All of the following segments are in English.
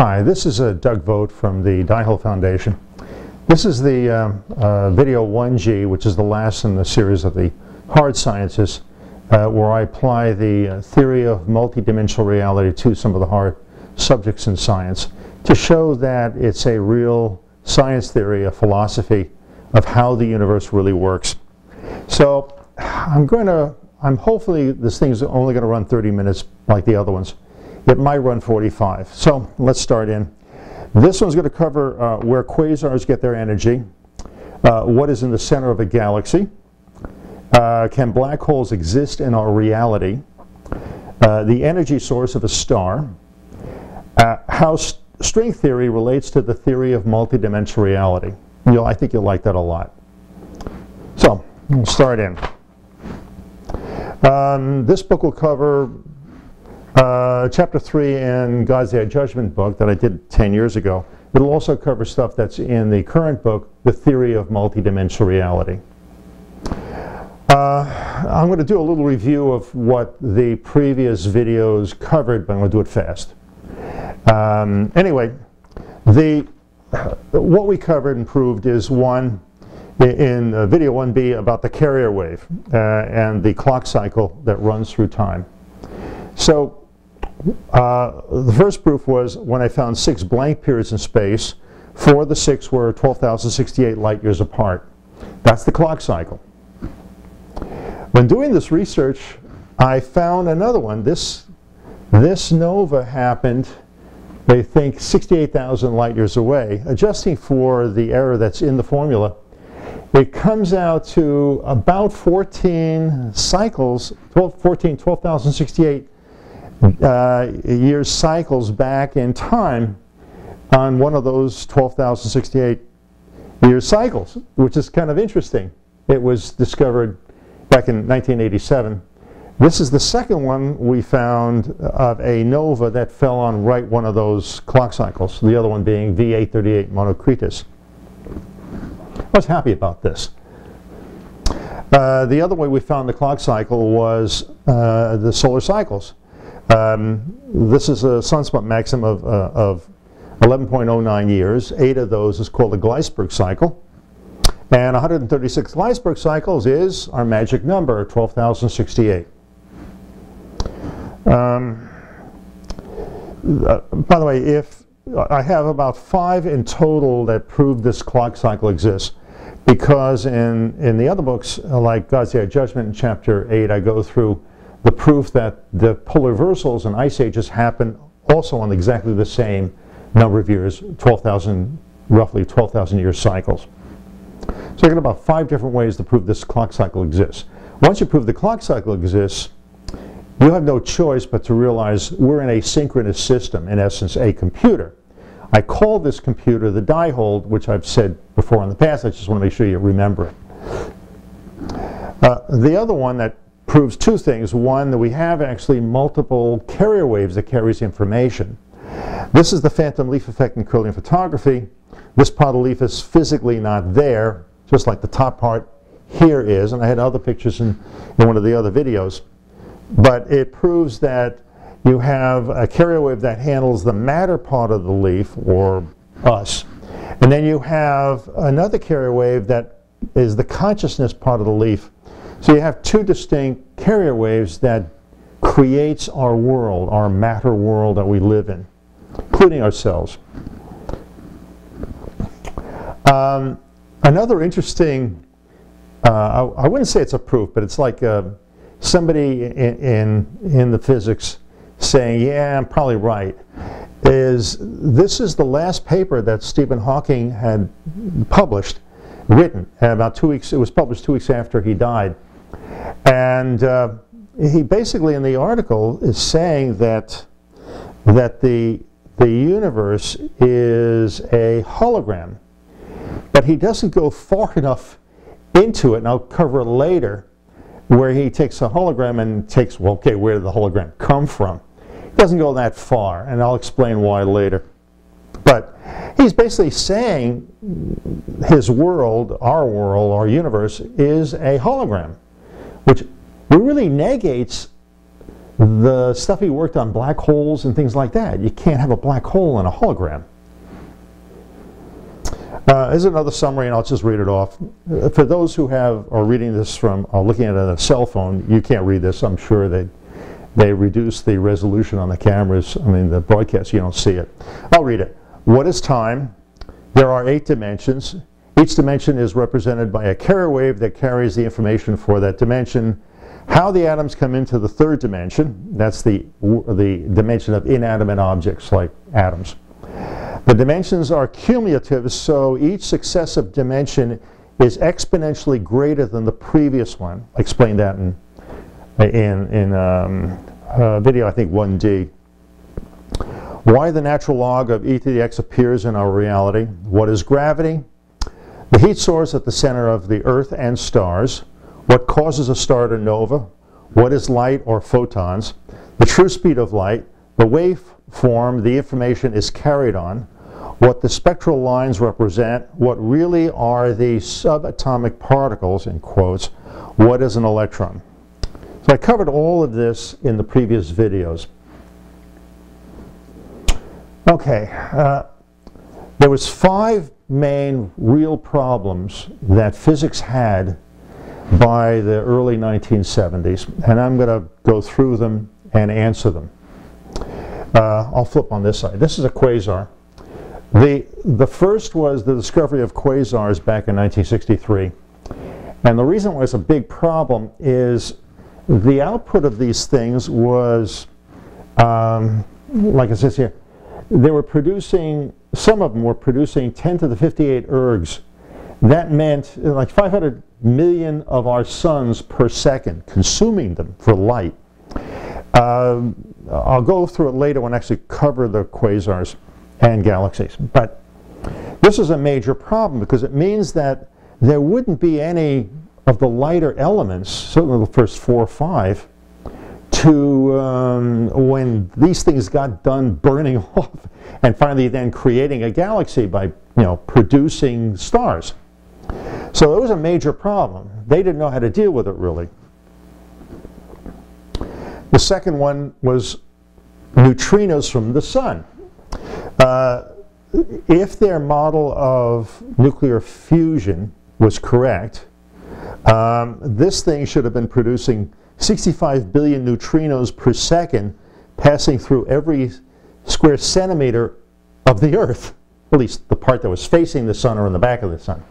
Hi, this is Doug Vogt from the Diehold Foundation. This is the video 1G, which is the last in the series of the hard sciences, where I apply the theory of multidimensional reality to some of the hard subjects in science to show that it's a real science theory, a philosophy of how the universe really works. So I'm hopefully this thing's only going to run 30 minutes like the other ones. It might run 45. So let's start in. This one's going to cover where quasars get their energy, what is in the center of a galaxy, can black holes exist in our reality, the energy source of a star, how string theory relates to the theory of multidimensional reality. I think you'll like that a lot. So we'll start in. This book will cover Chapter 3 in God's Judgement book that I did 10 years ago. It'll also cover stuff that's in the current book, The Theory of Multidimensional Reality. I'm going to do a little review of what the previous videos covered, but I'm going to do it fast. Anyway, what we covered and proved is one, in video 1B about the carrier wave and the clock cycle that runs through time. So the first proof was when I found 6 blank periods in space. 4 of the 6 were 12,068 light years apart. That's the clock cycle. When doing this research, I found another one. This nova happened, they think, 68,000 light years away. Adjusting for the error that's in the formula, it comes out to about 14 cycles, 12,068 years cycles back in time on one of those 12,068 year cycles, which is kind of interesting. It was discovered back in 1987. This is the second one we found of a nova that fell on right one of those clock cycles, the other one being V838 Monocritus. I was happy about this. The other way we found the clock cycle was the solar cycles. This is a sunspot maximum of 11.09 years. 8 of those is called the Gleisberg cycle. And 136 Gleisberg cycles is our magic number, 12,068. By the way, if I have about 5 in total that prove this clock cycle exists, because in the other books, like God's Judgement in Chapter 8, I go through the proof that the polar reversals and ice ages happen also on exactly the same number of years, 12,000, roughly 12,000 year cycles. So you get about 5 different ways to prove this clock cycle exists. Once you prove the clock cycle exists, you have no choice but to realize we're in a synchronous system, in essence, a computer. I call this computer the Diehold, which I've said before in the past. I just want to make sure you remember it. The other one that proves 2 things. One, that we have actually multiple carrier waves that carries information. This is the phantom leaf effect in Kirlian photography. This part of the leaf is physically not there, just like the top part here is, and I had other pictures in one of the other videos. But it proves that you have a carrier wave that handles the matter part of the leaf, or us, and then you have another carrier wave that is the consciousness part of the leaf. So you have 2 distinct carrier waves that creates our world, our matter world that we live in, including ourselves. Another interesting, I wouldn't say it's a proof, but it's like somebody in the physics saying, yeah, I'm probably right, is this is the last paper that Stephen Hawking had written about 2 weeks. It was published 2 weeks after he died. And he basically in the article is saying that the universe is a hologram. But he doesn't go far enough into it, and I'll cover it later, where he takes a hologram and takes, well, okay, where did the hologram come from? He doesn't go that far, and I'll explain why later. But he's basically saying his world, our universe, is a hologram, which really negates the stuff he worked on, black holes and things like that. You can't have a black hole in a hologram. Here's another summary, and I'll just read it off. For those who are reading this from, looking at it on a cell phone, you can't read this. I'm sure they reduce the resolution on the cameras. I mean, the broadcast, you don't see it. I'll read it. What is time? There are 8 dimensions. Each dimension is represented by a carrier wave that carries the information for that dimension. How the atoms come into the 3rd dimension, that's the dimension of inanimate objects like atoms. The dimensions are cumulative, so each successive dimension is exponentially greater than the previous one. I explained that in video, I think 1D. Why the natural log of e to the x appears in our reality. What is gravity? The heat source at the center of the Earth and stars. What causes a star to nova? What is light or photons? The true speed of light. The waveform the information is carried on. What the spectral lines represent. What really are the subatomic particles, in quotes. What is an electron? So I covered all of this in the previous videos. Okay, there was 5 main real problems that physics had by the early 1970s, and I'm going to go through them and answer them. I'll flip on this side. This is a quasar. The first was the discovery of quasars back in 1963, and the reason why it's a big problem is the output of these things was, like it says here, they were producing, some of them were producing 10 to the 58 ergs. That meant like 500 million of our suns per second, consuming them for light. I'll go through it later when I actually cover the quasars and galaxies. But this is a major problem because it means that there wouldn't be any of the lighter elements, certainly the first 4 or 5, to when these things got done burning off and finally then creating a galaxy by producing stars. So it was a major problem. They didn't know how to deal with it really. The second one was neutrinos from the sun. If their model of nuclear fusion was correct, this thing should have been producing 65 billion neutrinos per second passing through every square centimeter of the Earth, at least the part that was facing the sun or in the back of the sun.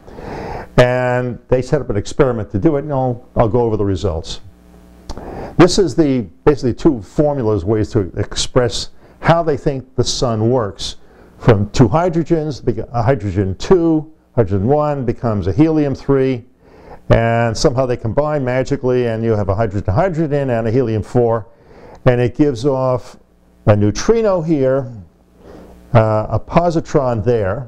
And they set up an experiment to do it, and I'll go over the results. This is basically 2 formulas, ways to express how they think the sun works. From 2 hydrogens, a hydrogen 2, hydrogen 1 becomes a helium 3, and somehow they combine magically, and you have a hydrogen and a helium 4, and it gives off a neutrino here, a positron there,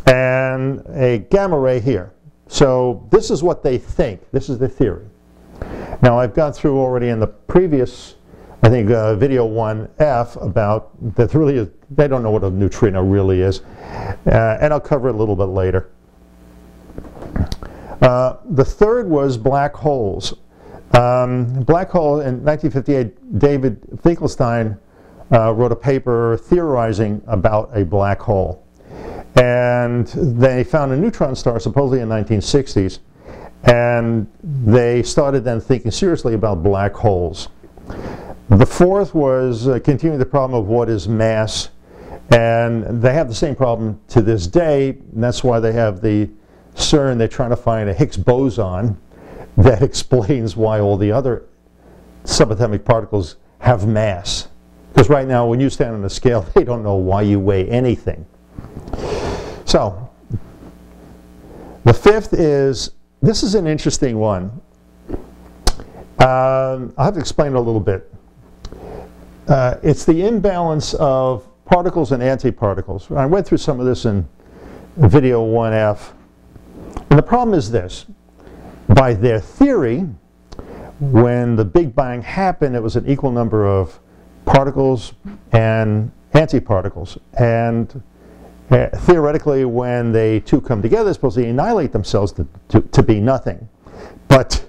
and a gamma ray here. So this is what they think. This is the theory. Now I've gone through already in the previous, I think, video 1F about that really is, they don't know what a neutrino really is, and I'll cover it a little bit later. The third was black holes. Black hole in 1958, David Finkelstein wrote a paper theorizing about a black hole. And they found a neutron star supposedly in the 1960s, and they started then thinking seriously about black holes. The fourth was continuing the problem of what is mass, and they have the same problem to this day, and that's why they have the CERN. They're trying to find a Higgs boson that explains why all the other subatomic particles have mass. Because right now, when you stand on a scale, they don't know why you weigh anything. So, the fifth is, this is an interesting one. I'll have to explain it a little bit. It's the imbalance of particles and antiparticles. I went through some of this in video 1F. And the problem is this. By their theory, when the Big Bang happened, it was an equal number of particles and antiparticles. And theoretically, when they two come together, they're supposed to annihilate themselves to be nothing. But,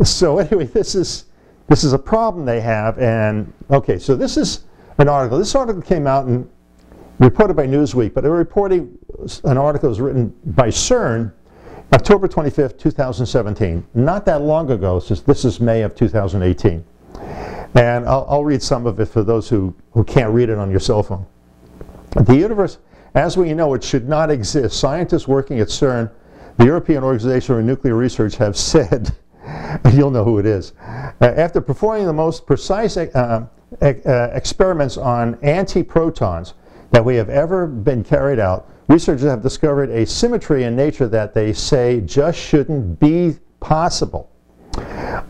so anyway, this is this is a problem they have. And okay, so this is an article. This article came out and reported by Newsweek, but they're reporting an article that was written by CERN October 25th, 2017. Not that long ago. This is May of 2018. And I'll read some of it for those who can't read it on your cell phone. The universe, as we know it, should not exist. Scientists working at CERN, the European Organization for Nuclear Research, have said, and you'll know who it is, after performing the most precise experiments on antiprotons that we have ever been carried out, researchers have discovered a symmetry in nature that they say just shouldn't be possible.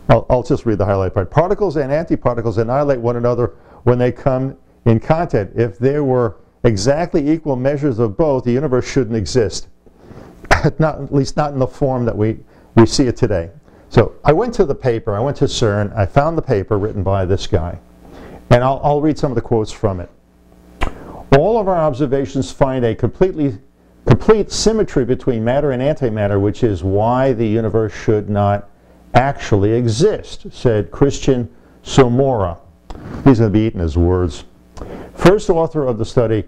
I'll just read the highlight part. Particles and antiparticles annihilate one another when they come in contact. If there were exactly equal measures of both, the universe shouldn't exist. At least not in the form that we see it today. So I went to the paper, I went to CERN, I found the paper written by this guy, and I'll read some of the quotes from it. All of our observations find a complete symmetry between matter and antimatter, which is why the universe should not actually exist, said Christian Somora. He's going to be eating his words. First author of the study,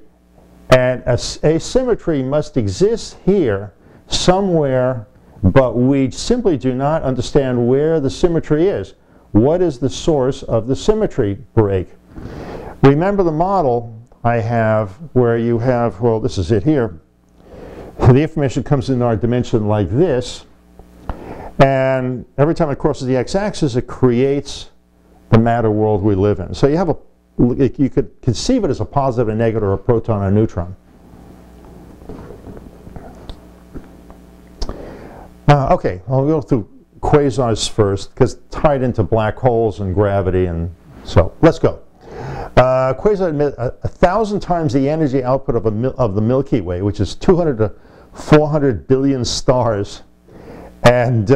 and a symmetry must exist here somewhere, but we simply do not understand where the symmetry is. What is the source of the symmetry break? Remember the model I have where you have, well, this is it here. The information comes in our dimension like this, and every time it crosses the x-axis, it creates the matter world we live in. So you have you could conceive it as a positive and negative, or a proton and a neutron. Okay, I'll go through quasars first, because it's tied into black holes and gravity, and so let's go. Quasars emit 1,000 times the energy output of the Milky Way, which is 200 to 400 billion stars, and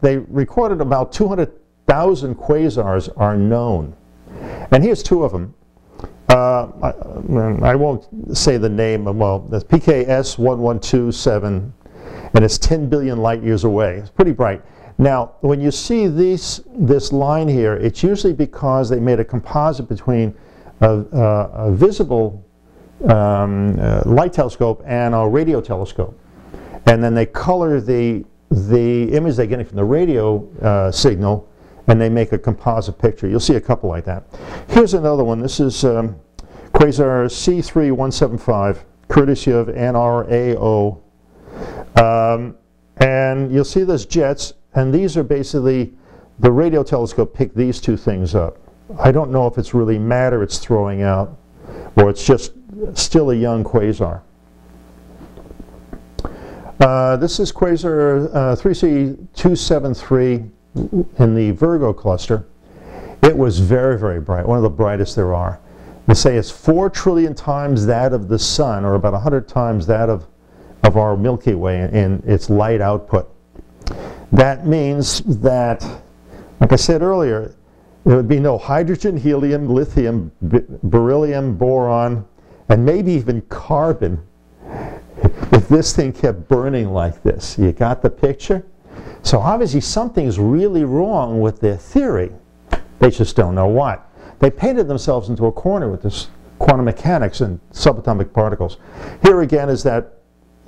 they recorded about 200,000 quasars are known. And here's two of them. I won't say the name, well, that's PKS 1127, and it's 10 billion light years away. It's pretty bright. Now, when you see this line here, it's usually because they made a composite between a visible light telescope and a radio telescope. And then they color the image they're getting from the radio signal, and they make a composite picture. You'll see a couple like that. Here's another one. This is Quasar C3175, courtesy of NRAO. And you'll see there's jets, and these are basically, the radio telescope picked these two things up. I don't know if it's really matter it's throwing out, or it's just still a young quasar. This is Quasar 3C273 in the Virgo cluster. It was very, very bright, one of the brightest there are. They say it's 4 trillion times that of the sun, or about 100 times that of our Milky Way in its light output. That means that, like I said earlier, there would be no hydrogen, helium, lithium, beryllium, boron, and maybe even carbon if this thing kept burning like this. You got the picture? So obviously something's really wrong with their theory. They just don't know what. They painted themselves into a corner with this quantum mechanics and subatomic particles. Here again is that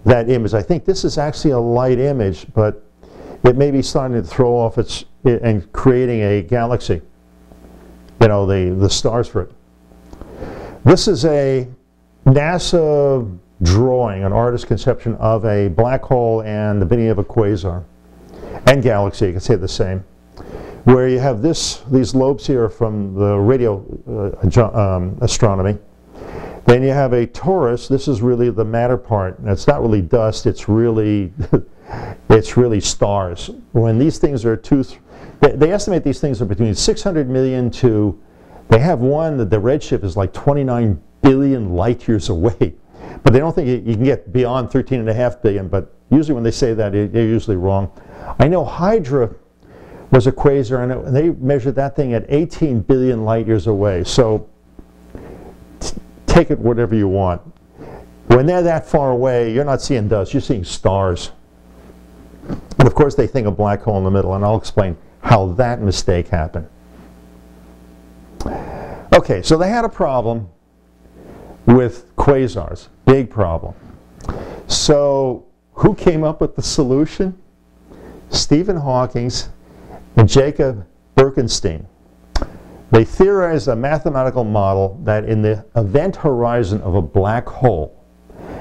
image. I think this is actually a light image, but it may be starting to throw off and creating a galaxy. You know, the stars for it. This is a NASA drawing, an artist's conception of a black hole and the beginning of a quasar. And galaxy, you can say the same. Where you have these lobes here from the radio astronomy. Then you have a torus. This is really the matter part. And it's not really dust. It's really, it's really stars. When these things are they estimate these things are between 600 million to, they have one that the redshift is like 29 billion light years away. But they don't think you can get beyond 13.5 billion. But usually when they say that, they're usually wrong. I know Hydra was a quasar, and they measured that thing at 18 billion light years away. So take it whatever you want. When they're that far away, you're not seeing dust, you're seeing stars. And of course they think a black hole in the middle, and I'll explain how that mistake happened. Okay, so they had a problem with quasars, big problem. So who came up with the solution? Stephen Hawking and Jacob Berenstein. They theorized a mathematical model that in the event horizon of a black hole,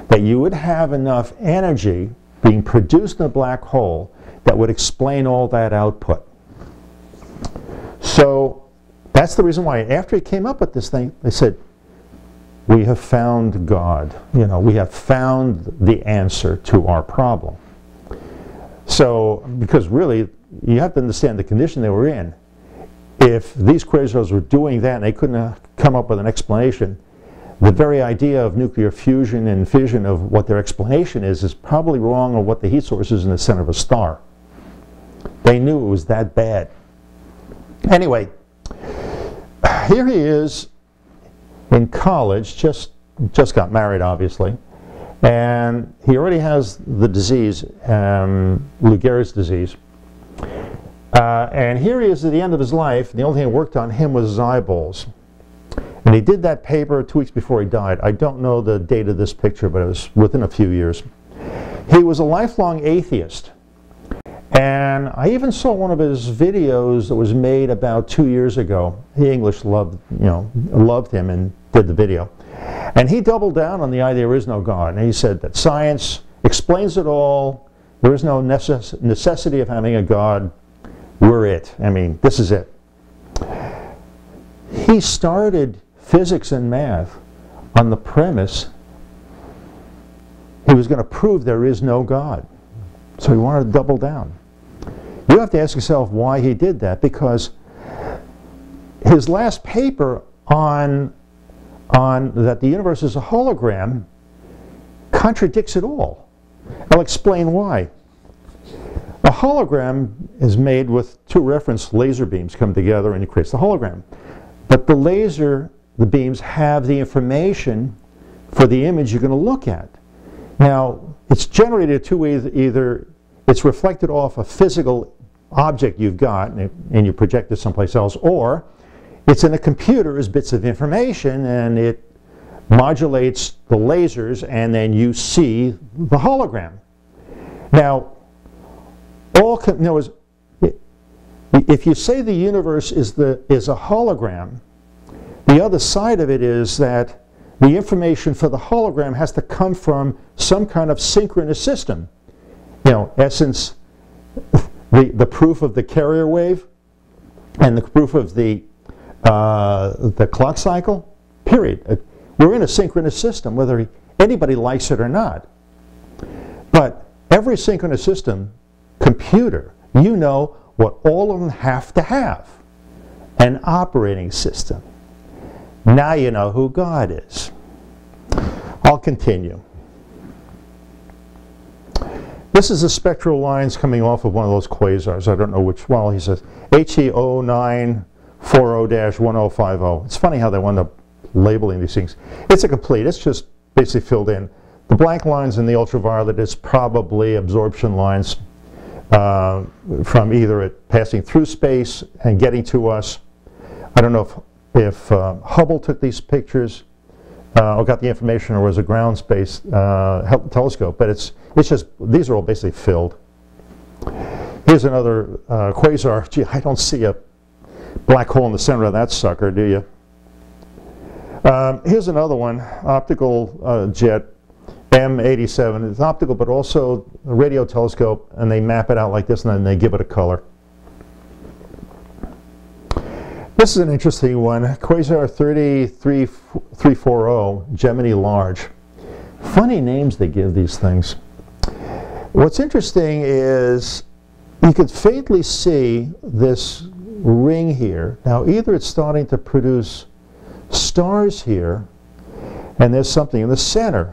that you would have enough energy being produced in a black hole that would explain all that output. So that's the reason why after he came up with this thing, they said, we have found God. You know, we have found the answer to our problem. So, because really, you have to understand the condition they were in. If these quasars were doing that and they couldn't come up with an explanation, the very idea of nuclear fusion and fission of what their explanation is probably wrong, or what the heat source is in the center of a star. They knew it was that bad. Anyway, here he is in college, just got married, obviously, and he already has the disease, Lou Gehrig's disease. And here he is at the end of his life. The only thing that worked on him was his eyeballs. And he did that paper 2 weeks before he died. I don't know the date of this picture, but it was within a few years. He was a lifelong atheist. And I even saw one of his videos that was made about 2 years ago. The English loved him and did the video. And he doubled down on the idea there is no God. And he said that science explains it all. There is no necessity of having a God. We're it. I mean, this is it. He started physics and math on the premise he was going to prove there is no God. So he wanted to double down. You have to ask yourself why he did that, because his last paper on that the universe is a hologram contradicts it all. I'll explain why. A hologram is made with two reference laser beams come together and it creates the hologram. But the beams have the information for the image you're going to look at. Now, it's generated two ways. Either it's reflected off a physical object you've got and you project it someplace else, or it's in a computer as bits of information and it modulates the lasers and then you see the hologram. Now, if you say the universe is a hologram, the other side of it is that the information for the hologram has to come from some kind of synchronous system. You know, essence, the proof of the carrier wave and the proof of the clock cycle, period. We're in a synchronous system, whether anybody likes it or not. But every synchronous system computer, you know what all of them have to have: an operating system. Now you know who God is. I'll continue. This is the spectral lines coming off of one of those quasars. I don't know which one. He says HE 0940-1050. It's funny how they wound up labeling these things. It's just basically filled in. The black lines in the ultraviolet is probably absorption lines from either it passing through space and getting to us. I don't know if Hubble took these pictures or got the information, or was a ground space telescope, but it's just, these are all basically filled. Here's another quasar. Gee, I don't see a black hole in the center of that sucker, do you? Here's another one, optical jet, M87. It's optical, but also a radio telescope, and they map it out like this, and then they give it a color. This is an interesting one, Quasar 30340, Gemini Large. Funny names they give these things. What's interesting is you could faintly see this ring here. Now, either it's starting to produce stars here, and there's something in the center.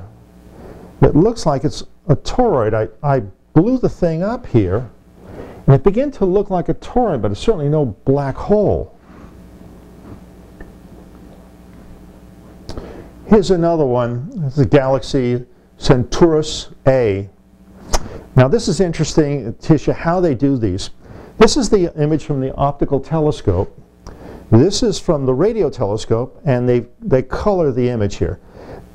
It looks like it's a toroid. I blew the thing up here, and it began to look like a toroid, but it's certainly no black hole. Here's another one. This is a galaxy, Centaurus A. Now this is interesting, Tisha, how they do these. This is the image from the optical telescope. This is from the radio telescope, and they color the image here.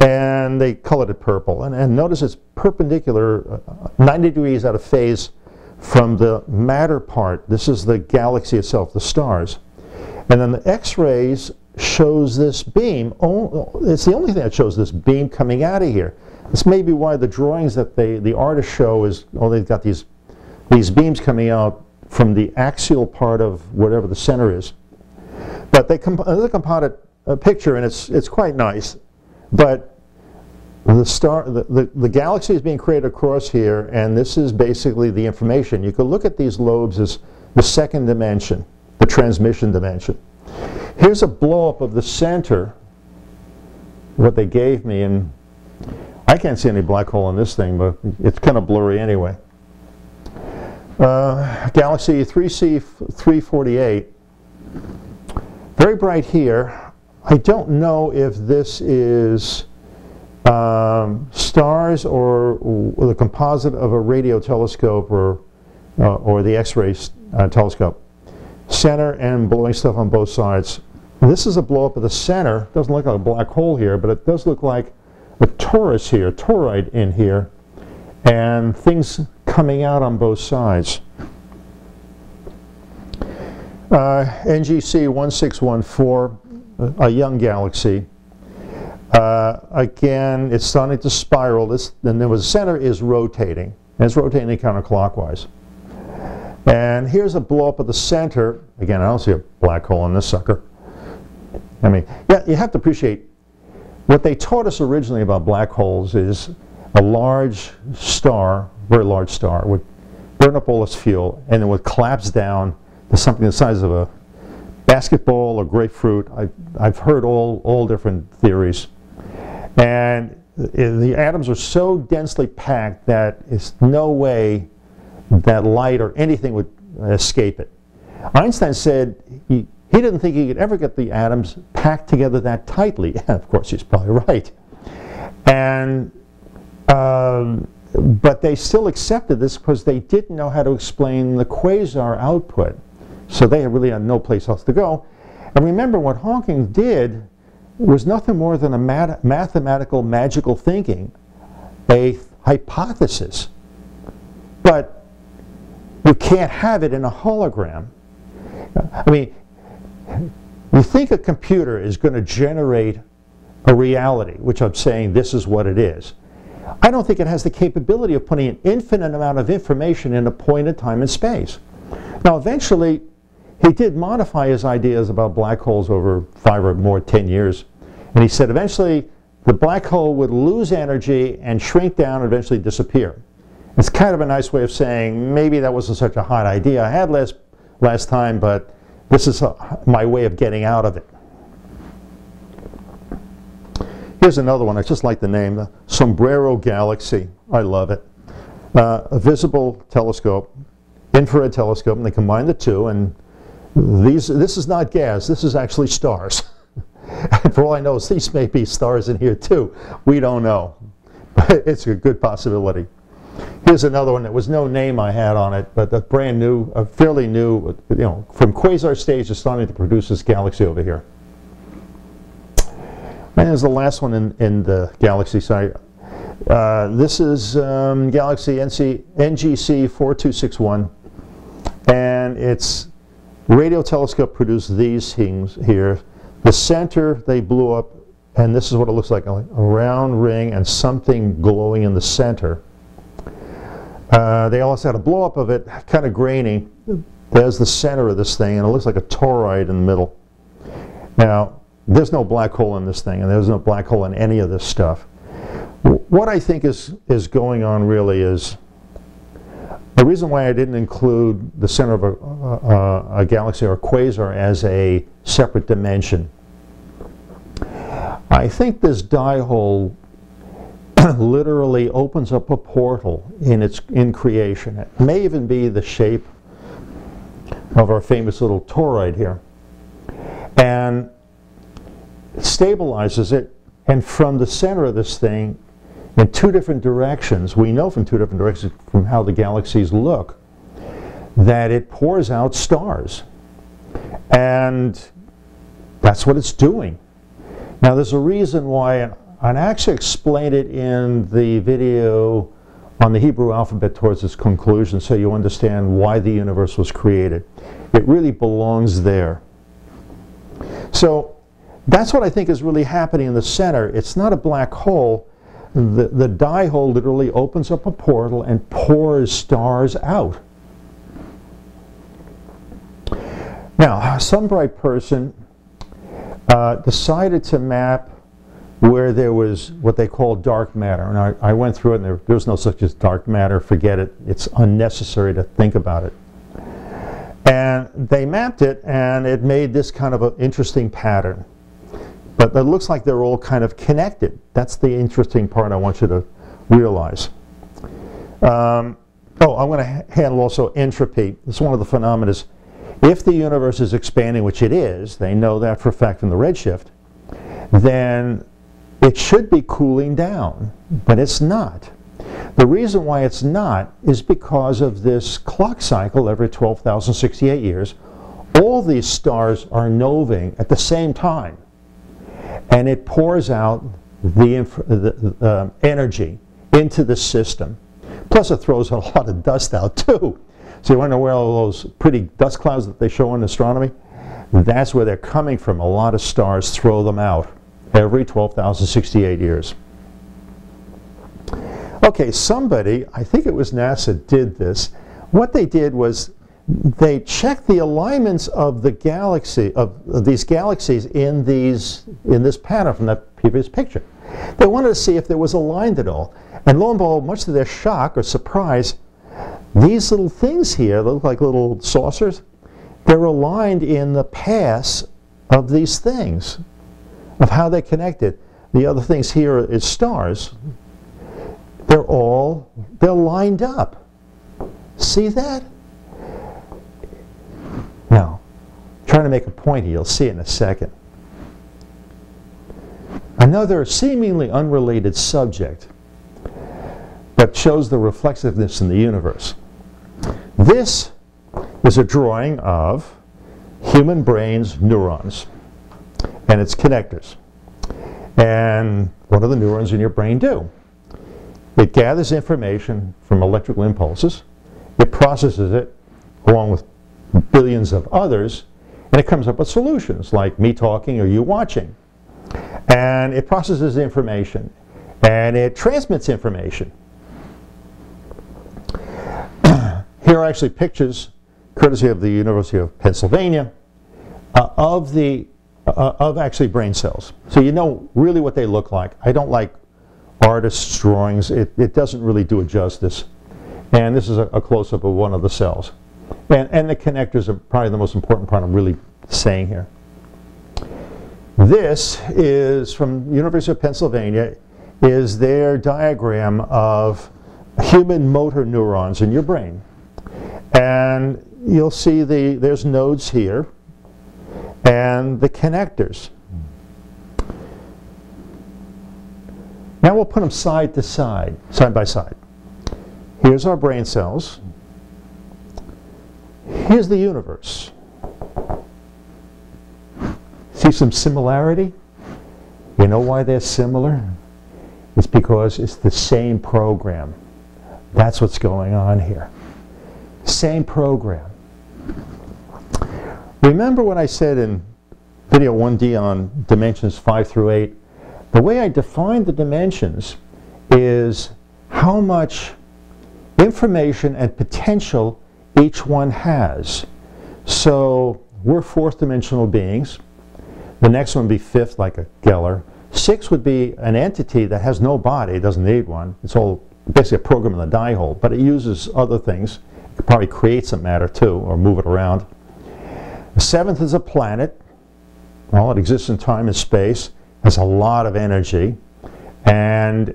And they colored it purple. And notice it's perpendicular, 90 degrees out of phase from the matter part. This is the galaxy itself, the stars. And then the X-rays shows this beam. It's the only thing that shows this beam coming out of here. This may be why the drawings that the artists show is, they've got these beams coming out from the axial part of whatever the center is. But they composite a picture, and it's quite nice. But the galaxy is being created across here, and this is basically the information. You could look at these lobes as the second dimension, the transmission dimension. Here's a blow-up of the center, what they gave me, and I can't see any black hole in this thing, but it's kind of blurry anyway. Galaxy 3C348, very bright here. I don't know if this is stars or the composite of a radio telescope or the X-ray telescope. Center and blowing stuff on both sides. This is a blow up of the center. Doesn't look like a black hole here, but it does look like a torus here, toroid in here, and things coming out on both sides. NGC 1614, a young galaxy. Again, it's starting to spiral. Then the center is rotating, and it's rotating counterclockwise. And here's a blow up of the center. Again, I don't see a black hole in this sucker. I mean, yeah, you have to appreciate what they taught us originally about black holes is a large star, very large star, would burn up all its fuel, and it would collapse down to something the size of a basketball or grapefruit. I've heard all different theories. And the atoms are so densely packed that it's no way that light or anything would escape it. Einstein said he didn't think he could ever get the atoms packed together that tightly. And of course, he's probably right. And but they still accepted this because they didn't know how to explain the quasar output. So they really had no place else to go. And remember, what Hawking did was nothing more than a mathematical, magical thinking, a hypothesis. But you can't have it in a hologram. I mean, you think a computer is going to generate a reality, which I'm saying this is what it is. I don't think it has the capability of putting an infinite amount of information in a point in time and space. Now, eventually, he did modify his ideas about black holes over 5 or more, 10 years. And he said eventually the black hole would lose energy and shrink down and eventually disappear. It's kind of a nice way of saying maybe that wasn't such a hot idea I had last time, but this is my way of getting out of it. Here's another one. I just like the name, the Sombrero Galaxy. I love it. A visible telescope, infrared telescope, and they combine the two, and this is not gas. This is actually stars. And for all I know, these may be stars in here too. We don't know. But it's a good possibility. Here's another one that was no name I had on it, but a brand new, a fairly new, from quasar stage, is starting to produce this galaxy over here. And there's the last one in the galaxy side. This is Galaxy NGC 4261, and its radio telescope produced these things here. The center they blew up, and this is what it looks like, a round ring and something glowing in the center. They also had a blow up of it, kind of grainy. There's the center of this thing, and it looks like a toroid in the middle. Now, there's no black hole in this thing, and there's no black hole in any of this stuff. What I think is going on really is, the reason why I didn't include the center of a galaxy or a quasar as a separate dimension. I think this Diehold literally opens up a portal in creation. It may even be the shape of our famous little toroid here. And it stabilizes it, and from the center of this thing, in two different directions, we know from two different directions from how the galaxies look, that it pours out stars. And That's what it's doing. Now there's a reason why, and I actually explained it in the video on the Hebrew alphabet towards its conclusion, so you understand why the universe was created. It really belongs there. So that's what I think is really happening in the center. It's not a black hole. The Diehold literally opens up a portal and pours stars out. Now, some bright person decided to map where there was what they call dark matter. And I went through it, and there's no such as dark matter. Forget it. It's unnecessary to think about it. And they mapped it, and it made this kind of an interesting pattern. But it looks like they're all kind of connected. That's the interesting part I want you to realize. I'm going to handle also entropy. This is one of the phenomena. If the universe is expanding, which it is, they know that for a fact from the redshift, then it should be cooling down, but it's not. The reason why it's not is because of this clock cycle every 12,068 years. All these stars are novaing at the same time, and it pours out the energy into the system. Plus it throws a lot of dust out too. So you want to know where all those pretty dust clouds that they show in astronomy? That's where they're coming from. A lot of stars throw them out every 12,068 years. Okay, somebody, I think it was NASA, did this. What they did was they checked the alignments of the galaxy, of these galaxies in this pattern from that previous picture. They wanted to see if there was aligned at all. And lo and behold, much to their shock or surprise, these little things here look like little saucers. They're aligned in the paths of these things, of how they're connected. The other things here is stars. They're lined up. See that? Now, trying to make a point here, you'll see it in a second. Another seemingly unrelated subject that shows the reflexiveness in the universe. This is a drawing of human brain's neurons and its connectors. And what do the neurons in your brain do? It gathers information from electrical impulses, it processes it along with billions of others, and it comes up with solutions like me talking or you watching. And it processes the information, and it transmits information. Here are actually pictures, courtesy of the University of Pennsylvania, of actually brain cells. So you know really what they look like. I don't like artists' drawings. It doesn't really do it justice. And this is a close-up of one of the cells. And the connectors are probably the most important part I'm really saying here. This is from University of Pennsylvania, is their diagram of human motor neurons in your brain. And you'll see there's nodes here and the connectors. Now we'll put them side to side, side by side. Here's our brain cells. Here's the universe. See some similarity? You know why they're similar? It's because it's the same program. That's what's going on here. Same program. Remember what I said in video 1D on dimensions 5 through 8? The way I define the dimensions is how much information and potential each one has. So we're fourth dimensional beings. The next one would be fifth, like a Geller. 6 would be an entity that has no body, it doesn't need one. It's all basically a program in the Diehold, but it uses other things. It could probably create some matter too, or move it around. The 7th is a planet. Well, it exists in time and space, has a lot of energy, and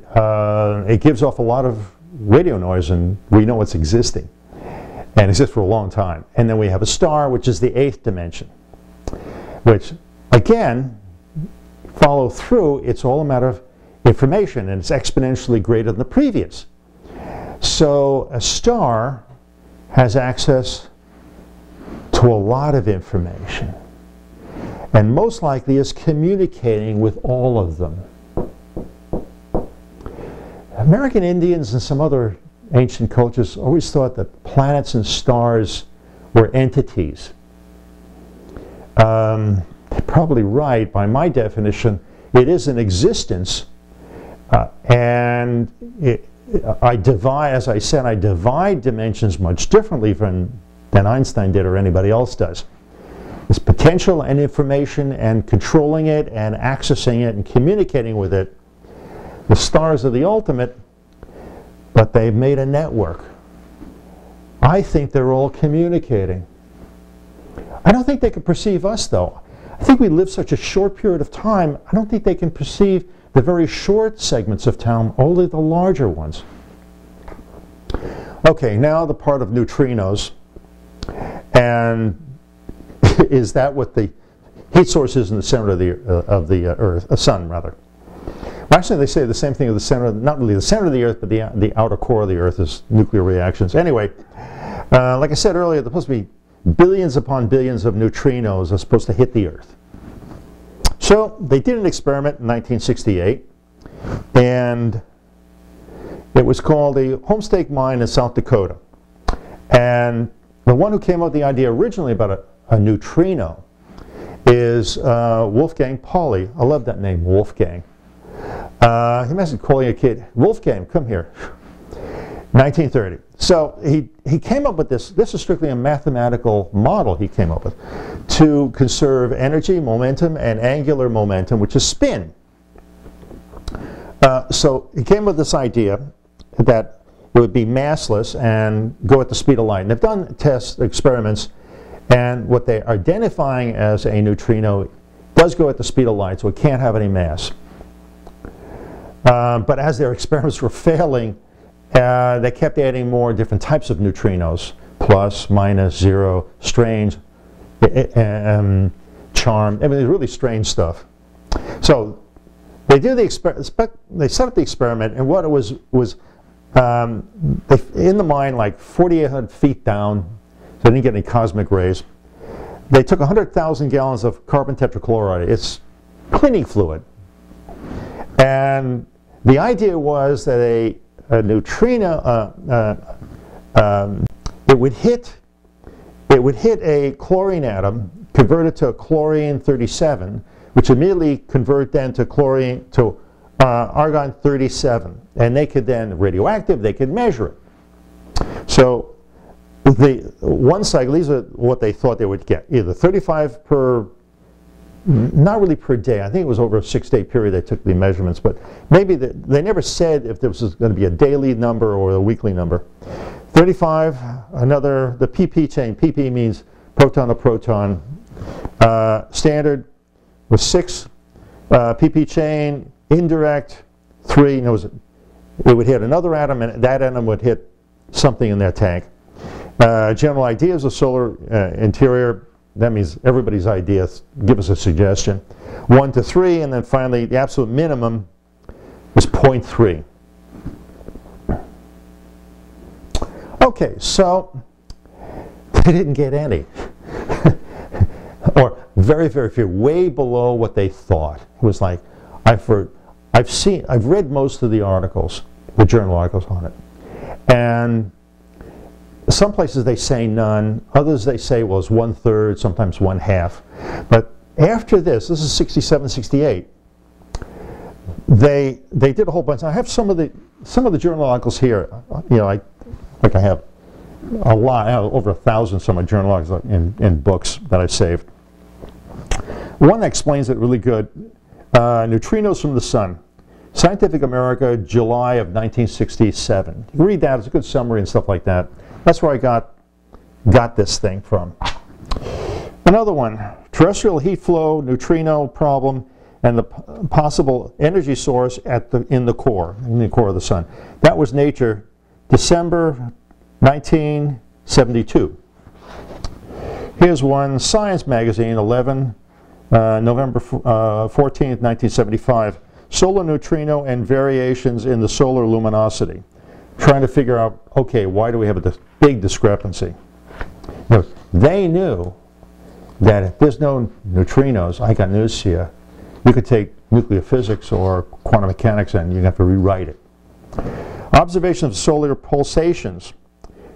it gives off a lot of radio noise, and we know it's existing. And exists for a long time. And then we have a star, which is the 8th dimension, which, again, follow through, it's all a matter of information, and it's exponentially greater than the previous. So a star has access to a lot of information. and most likely is communicating with all of them. American Indians and some other ancient cultures always thought that planets and stars were entities. They're probably right. By my definition, it is an existence, and I divide, as I said, I divide dimensions much differently than Einstein did or anybody else does. There's potential and information, and controlling it and accessing it and communicating with it. The stars are the ultimate, but they've made a network. I think they're all communicating. I don't think they can perceive us, though. I think we live such a short period of time, I don't think they can perceive the very short segments of time, only the larger ones. Okay, now the part of neutrinos. And is that what the heat source is in the center of the Earth, sun rather? Well, actually, they say the same thing of the center, not really the center of the Earth, but the outer core of the Earth is nuclear reactions. Anyway, like I said earlier, there's supposed to be billions upon billions of neutrinos are supposed to hit the Earth. So they did an experiment in 1968, and it was called the Homestake Mine in South Dakota. And the one who came up with the idea originally about a neutrino is Wolfgang Pauli. I love that name, Wolfgang. He must have calling a kid, Wolfgang, come here. 1930. So he came up with this. This is strictly a mathematical model he came up with to conserve energy, momentum, and angular momentum, which is spin. So he came up with this idea that it would be massless and go at the speed of light. And they've done test experiments, and what they're identifying as a neutrino does go at the speed of light, so it can't have any mass. But as their experiments were failing, they kept adding more different types of neutrinos, plus, minus, zero, strange, charm. I mean, it's really strange stuff. So they do the they set up the experiment, and what it was in the mine, like 4,800 feet down, so they didn't get any cosmic rays. They took 100,000 gallons of carbon tetrachloride. It's cleaning fluid, and the idea was that a neutrino, it would hit a chlorine atom, convert it to chlorine-37, which immediately convert then to argon-37, and they could then radioactive. They could measure it. So the one cycle, these are what they thought they would get, either 35 per. Not really per day. I think it was over a 6-day period they took the measurements, but maybe they never said if this was going to be a daily number or a weekly number. 35, another, the PP chain. PP means proton to proton. Standard was 6. PP chain, indirect, 3. It would hit another atom, and that atom would hit something in their tank. General ideas of solar interior. That means everybody's ideas. Give us a suggestion. 1 to 3, and then finally the absolute minimum is 0.3. Okay, so they didn't get any, or very, very few, way below what they thought. It was like I've read most of the articles, the journal articles on it, and some places they say none, others they say, well, it's 1/3, sometimes 1/2. But after this is 67, 68, they did a whole bunch. I have some of the journal articles here. You know, I have a lot, I have over 1,000 some of my journal articles in books that I've saved. One that explains it really good. Neutrinos from the Sun. Scientific America, July of 1967. You read that, it's a good summary and stuff like that. That's where I got this thing from. Another one, terrestrial heat flow, neutrino problem, and the possible energy source in the core of the sun. That was Nature, December 1972. Here's one, Science magazine, November 14th, 1975. Solar neutrino and variations in the solar luminosity. Trying to figure out, okay, why do we have this big discrepancy? You know, they knew that if there's no neutrinos, I got news here. You could take nuclear physics or quantum mechanics and you have to rewrite it. Observation of solar pulsations,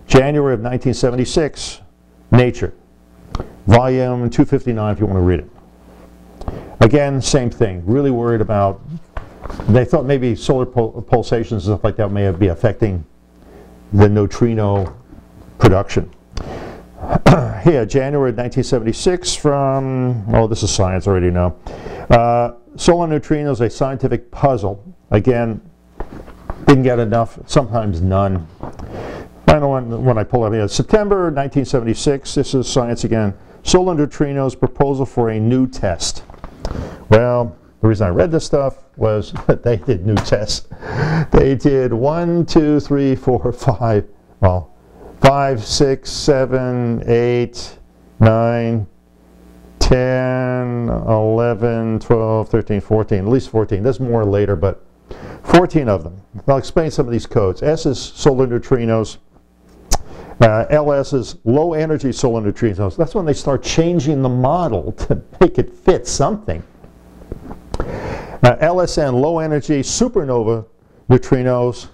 January of 1976, Nature, volume 259 if you want to read it. Again, same thing, really worried about, they thought maybe solar pulsations and stuff like that may be affecting the neutrino production. Here, January 1976 from, oh, this is science, I already know. Solar neutrinos, a scientific puzzle. Again, didn't get enough, sometimes none. Final one, when I pull up here, September 1976, this is science again. Solar neutrinos, proposal for a new test. Well, the reason I read this stuff was that they did new tests. They did 1, 2, 3, 4, 5, well, 5, 6, 7, 8, 9, 10, 11, 12, 13, 14, at least 14. There's more later, but 14 of them. I'll explain some of these codes. S is solar neutrinos. LS is low energy solar neutrinos. That's when they start changing the model to make it fit something. LSN, low energy supernova neutrinos,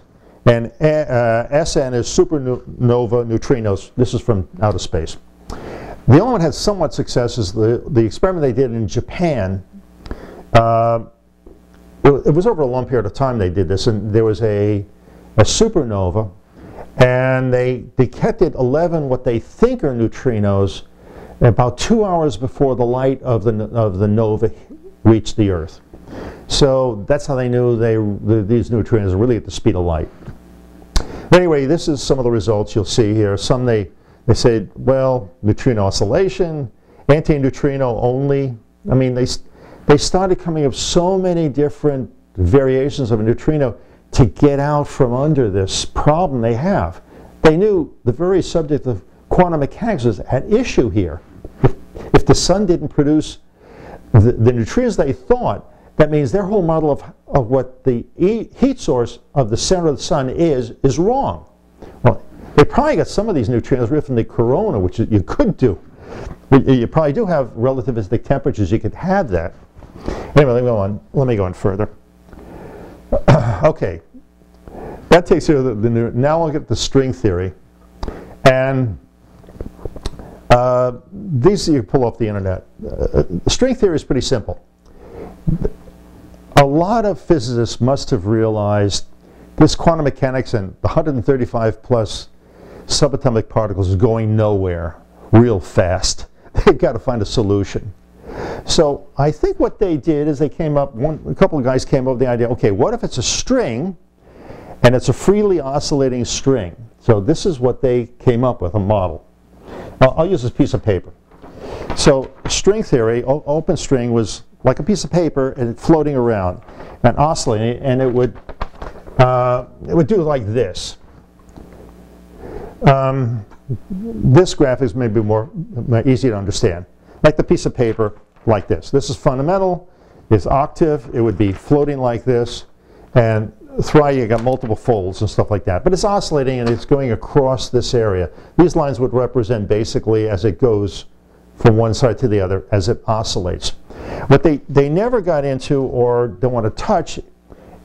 and SN is supernova neutrinos. This is from outer space. The only one that had somewhat success is the experiment they did in Japan. It was over a long period of time they did this, and there was a supernova, and they detected 11 what they think are neutrinos about 2 hours before the light of the nova reached the Earth. So that's how they knew these neutrinos are really at the speed of light. Anyway, this is some of the results you'll see here. Some they said, well, neutrino oscillation, antineutrino only. I mean, they started coming up with so many different variations of a neutrino to get out from under this problem they have. They knew the very subject of quantum mechanics was at issue here. If the sun didn't produce the neutrinos they thought, that means their whole model of what the heat source of the center of the sun is wrong. Well, they probably got some of these neutrinos right from the corona, which you could do. You probably do have relativistic temperatures. You could have that. Anyway, let me go on further. Okay, that takes care of now I'll get the string theory. And these you pull off the internet. String theory is pretty simple. A lot of physicists must have realized this quantum mechanics and the 135 plus subatomic particles is going nowhere real fast. They've got to find a solution. So I think what they did is they came up, a couple of guys came up with the idea, okay, what if it's a string and it's a freely oscillating string? So this is what they came up with, a model. I'll use this piece of paper. So string theory, open string was like a piece of paper and floating around and oscillating, and it would do like this. This graphic is maybe more easy to understand. Like the piece of paper, like this. This is fundamental, it's octave, it would be floating like this, and throughout you got multiple folds and stuff like that. But it's oscillating and it's going across this area. These lines would represent basically as it goes from one side to the other as it oscillates. What they never got into or don't want to touch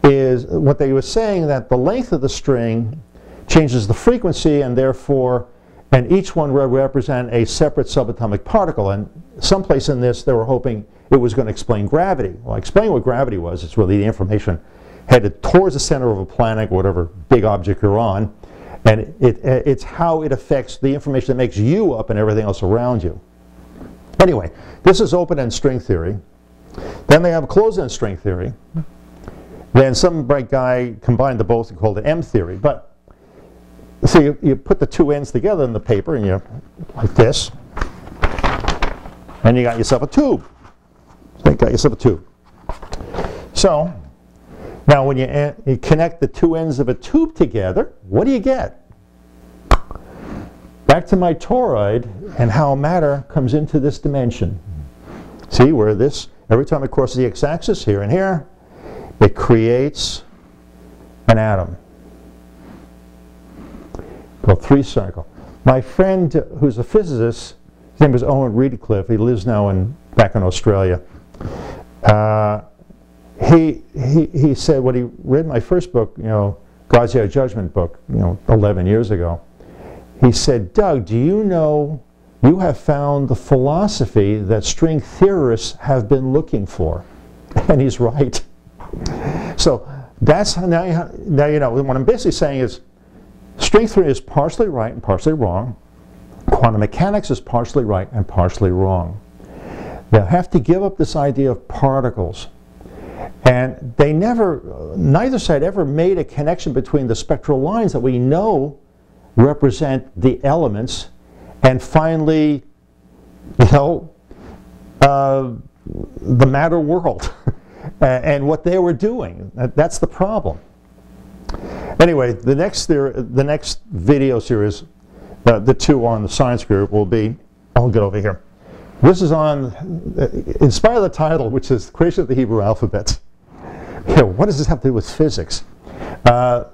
is what they were saying, that the length of the string changes the frequency, and therefore, and each one will represent a separate subatomic particle. And someplace in this they were hoping it was going to explain gravity. Well, explain what gravity was. It's really the information headed towards the center of a planet, whatever big object you're on, and it's how it affects the information that makes you up and everything else around you. Anyway, this is open-end string theory. Then they have closed-end string theory. Then some bright guy combined the both and called it M theory. But so you put the two ends together in the paper, and you like this, and you got yourself a tube. So you got yourself a tube. So now when you connect the two ends of a tube together, what do you get? Back to my toroid and how matter comes into this dimension. See where this, every time it crosses the x-axis here and here, it creates an atom. Well, 3 circle. My friend who's a physicist His name is Owen Redcliffe. He lives now back in Australia. He said when he read my first book, Gravitational Judgement book, 11 years ago, he said, Doug, do you know you have found the philosophy that string theorists have been looking for? And he's right. So that's how now you know. What I'm basically saying is string theory is partially right and partially wrong. Quantum mechanics is partially right and partially wrong. They have to give up this idea of particles. And they neither side ever made a connection between the spectral lines that we know represent the elements and finally, the matter world and what they were doing. That's the problem. Anyway, the next video series, the two on the science group will be, I'll get over here. This is on, in spite of the title, which is Creation of the Hebrew Alphabet. What does this have to do with physics? I'm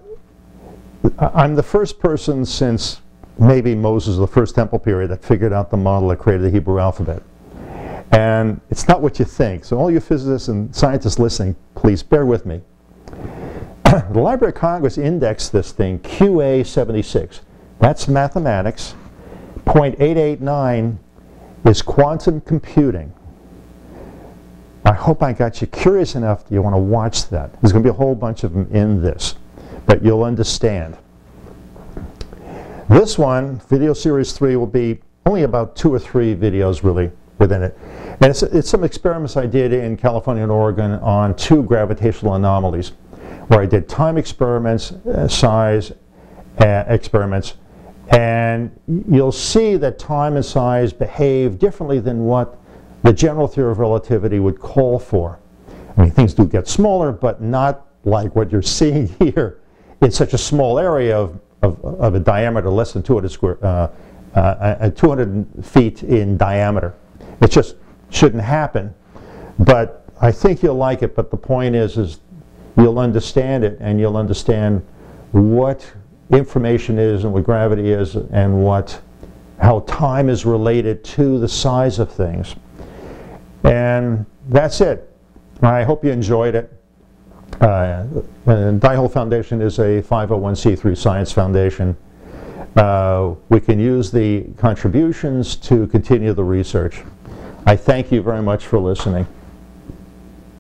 the first person since maybe Moses, the first temple period, that figured out the model that created the Hebrew alphabet. And it's not what you think. So all you physicists and scientists listening, please bear with me. The Library of Congress indexed this thing QA76. That's mathematics. 0.889 is quantum computing. I hope I got you curious enough that you want to watch that. There's going to be a whole bunch of them in this, but you'll understand. This one, video series 3, will be only about 2 or 3 videos really within it. And it's some experiments I did in California and Oregon on 2 gravitational anomalies, where I did time experiments, size experiments, and you'll see that time and size behave differently than what the general theory of relativity would call for. I mean, things do get smaller, but not like what you're seeing here in such a small area of a diameter less than 200 feet in diameter. It just shouldn't happen. But I think you'll like it. But the point is you'll understand it, and you'll understand what information is and what gravity is and how time is related to the size of things. And that's it. I hope you enjoyed it. Diehold Foundation is a 501c3 science foundation. We can use the contributions to continue the research. I thank you very much for listening.